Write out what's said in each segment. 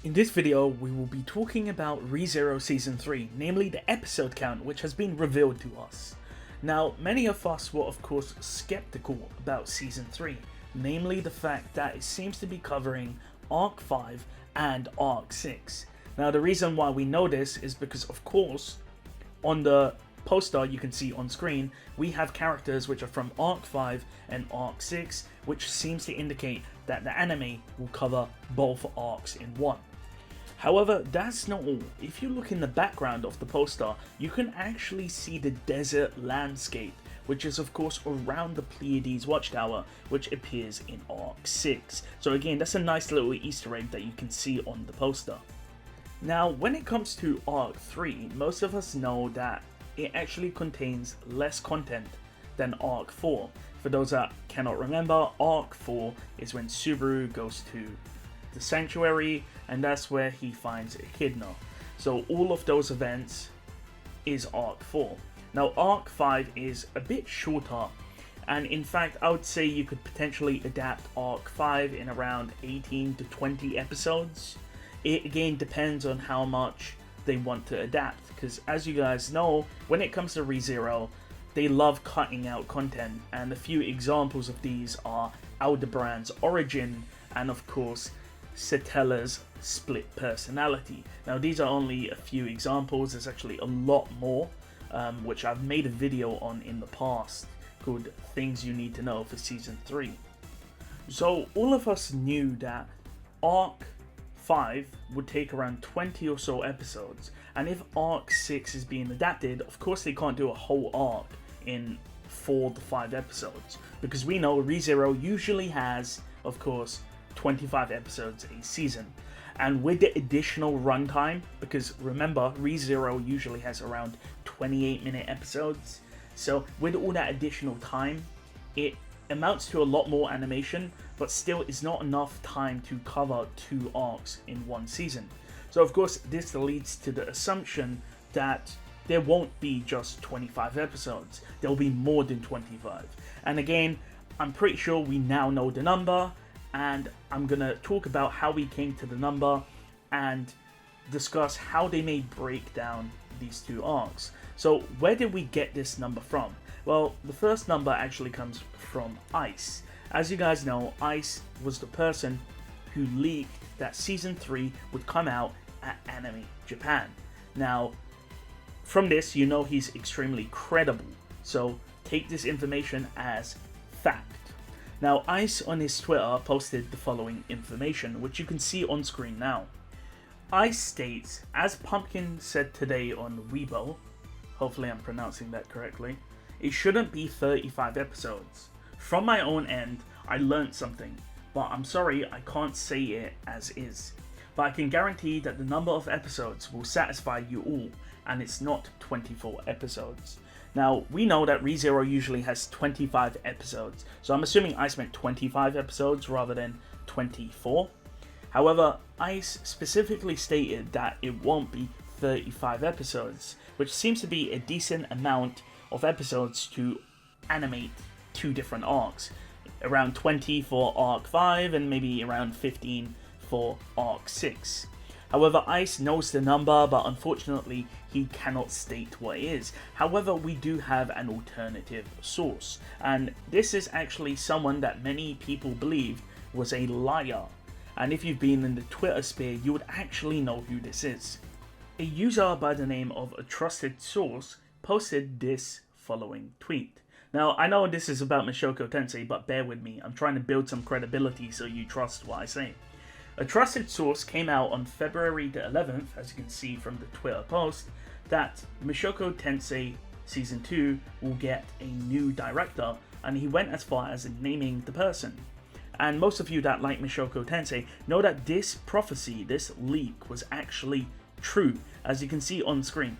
In this video, we will be talking about ReZero Season 3, namely the episode count which has been revealed to us. Now, many of us were of course skeptical about Season 3, namely the fact that it seems to be covering Arc 5 and Arc 6. Now, the reason why we know this is because of course, on the poster you can see on screen, we have characters which are from Arc 5 and Arc 6, which seems to indicate that the anime will cover both arcs in one. However, that's not all. If you look in the background of the poster, you can actually see the desert landscape, which is of course around the Pleiades watchtower, which appears in Arc 6. So again, that's a nice little Easter egg that you can see on the poster. Now, when it comes to Arc 3, most of us know that it actually contains less content than Arc 4. For those that cannot remember, Arc 4 is when Subaru goes to the sanctuary, and that's where he finds Echidna. So all of those events is Arc 4. Now Arc 5 is a bit shorter, and in fact I would say you could potentially adapt Arc 5 in around 18 to 20 episodes. It again depends on how much they want to adapt, because as you guys know, when it comes to ReZero, they love cutting out content, and a few examples of these are Aldebaran's origin and of course Satella's split personality. Now these are only a few examples, there's actually a lot more, which I've made a video on in the past called Things You Need to Know for Season 3. So all of us knew that Arc 5 would take around 20 or so episodes, and if Arc 6 is being adapted, of course they can't do a whole arc in 4 to 5 episodes, because we know ReZero usually has, of course, 25 episodes a season. And with the additional runtime, because remember, ReZero usually has around 28-minute episodes, so with all that additional time, it amounts to a lot more animation, but still is not enough time to cover 2 arcs in one season. So of course, this leads to the assumption that there won't be just 25 episodes, there'll be more than 25. And again, I'm pretty sure we now know the number, and I'm gonna talk about how we came to the number and discuss how they may break down these 2 arcs. So where did we get this number from? Well, the first number actually comes from Ice. As you guys know, Ice was the person who leaked that Season 3 would come out at Anime Japan. Now, from this, you know he's extremely credible, so take this information as fact. Now, Ice on his Twitter posted the following information, which you can see on screen now. Ice states, as Pumpkin said today on Weibo, hopefully I'm pronouncing that correctly, it shouldn't be 35 episodes. From my own end, I learned something, but I'm sorry I can't say it as is. But I can guarantee that the number of episodes will satisfy you all, and it's not 24 episodes. Now, we know that ReZero usually has 25 episodes, so I'm assuming Ice meant 25 episodes rather than 24. However, Ice specifically stated that it won't be 35 episodes, which seems to be a decent amount of episodes to animate 2 different arcs. Around 20 for Arc 5 and maybe around 15 for Arc 6. However, Ice knows the number, but unfortunately he cannot state what it is. However, we do have an alternative source, and this is actually someone that many people believed was a liar. And if you've been in the Twitter sphere, you would actually know who this is. A user by the name of A Trusted Source posted this following tweet. Now, I know this is about Mushoku Tensei, but bear with me, I'm trying to build some credibility so you trust what I say. A trusted source came out on February the 11th, as you can see from the Twitter post, that Mushoku Tensei Season 2 will get a new director, and he went as far as naming the person. And most of you that like Mushoku Tensei know that this prophecy, this leak, was actually true, as you can see on screen,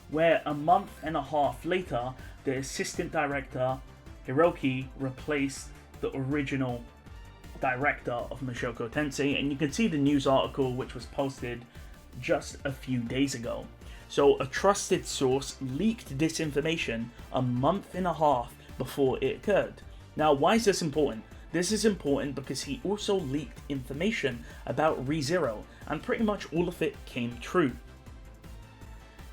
where a month and a half later, the assistant director, Hiroki, replaced the original director of Mushoku Tensei, and you can see the news article which was posted just a few days ago. So a trusted source leaked this information a month and a half before it occurred. Now, why is this important? This is important because he also leaked information about ReZero, and pretty much all of it came true.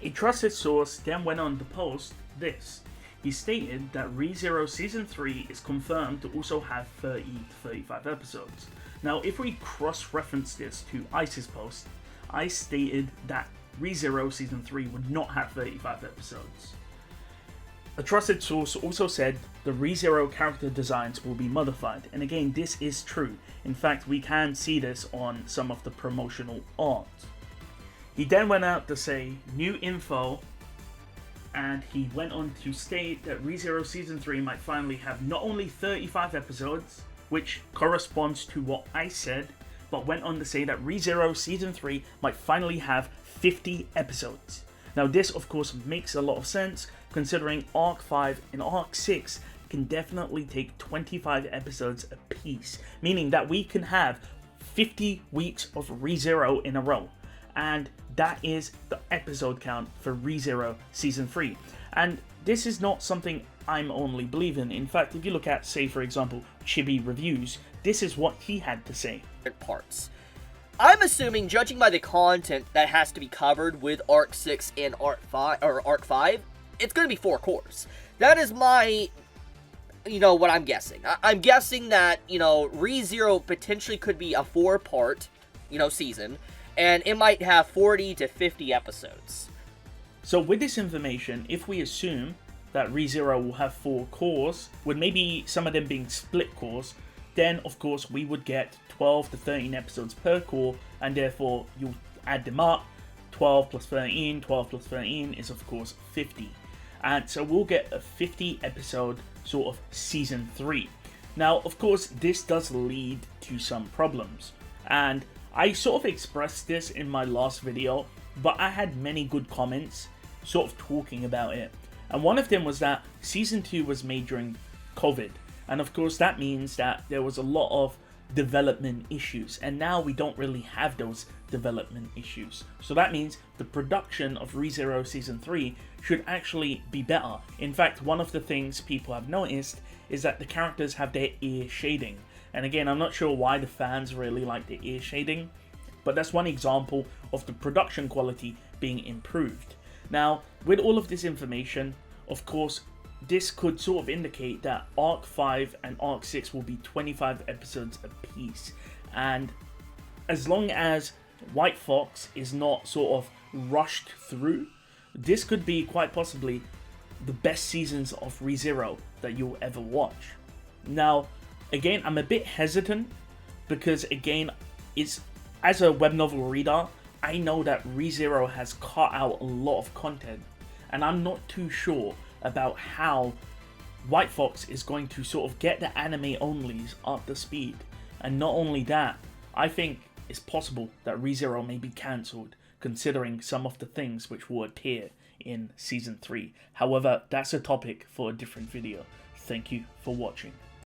A trusted source then went on to post this. He stated that ReZero Season 3 is confirmed to also have 30 to 35 episodes. Now, if we cross-reference this to Ice's post, Ice stated that ReZero Season 3 would not have 35 episodes. A trusted source also said the ReZero character designs will be modified, and again, this is true. In fact, we can see this on some of the promotional art. He then went out to say new info, and he went on to state that ReZero Season 3 might finally have not only 35 episodes, which corresponds to what I said, but went on to say that ReZero Season 3 might finally have 50 episodes. Now this of course makes a lot of sense, considering Arc 5 and Arc 6 can definitely take 25 episodes apiece, meaning that we can have 50 weeks of ReZero in a row. And that is the episode count for ReZero Season 3. And this is not something I'm only believing. In fact, if you look at, say for example, Chibi Reviews, this is what he had to say. Parts. I'm assuming, judging by the content that has to be covered with Arc 6 and Arc 5, it's going to be 4 cores. That is my, what I'm guessing. I'm guessing that, ReZero potentially could be a 4-part, season, and it might have 40 to 50 episodes. So with this information, if we assume that ReZero will have 4 cores, with maybe some of them being split cores, then of course we would get 12 to 13 episodes per core, and therefore you add them up. 12 plus 13, 12 plus 13 is of course 50. And so we'll get a 50 episode sort of season 3. Now of course this does lead to some problems, and I sort of expressed this in my last video, but I had many good comments sort of talking about it. And one of them was that season 2 was made during COVID, and of course that means that there was a lot of development issues, and now we don't really have those development issues. So that means the production of ReZero Season 3 should actually be better. In fact, one of the things people have noticed is that the characters have their ear shading. And again, I'm not sure why the fans really like the ear shading, but that's one example of the production quality being improved. Now, with all of this information, of course, this could sort of indicate that Arc 5 and Arc 6 will be 25 episodes apiece. And as long as White Fox is not sort of rushed through, this could be quite possibly the best seasons of ReZero that you'll ever watch. Now, again, I'm a bit hesitant because, again, as a web novel reader, I know that ReZero has cut out a lot of content, and I'm not too sure about how White Fox is going to sort of get the anime onlys up to speed. And not only that, I think it's possible that ReZero may be cancelled, considering some of the things which will appear in Season 3. However, that's a topic for a different video. Thank you for watching.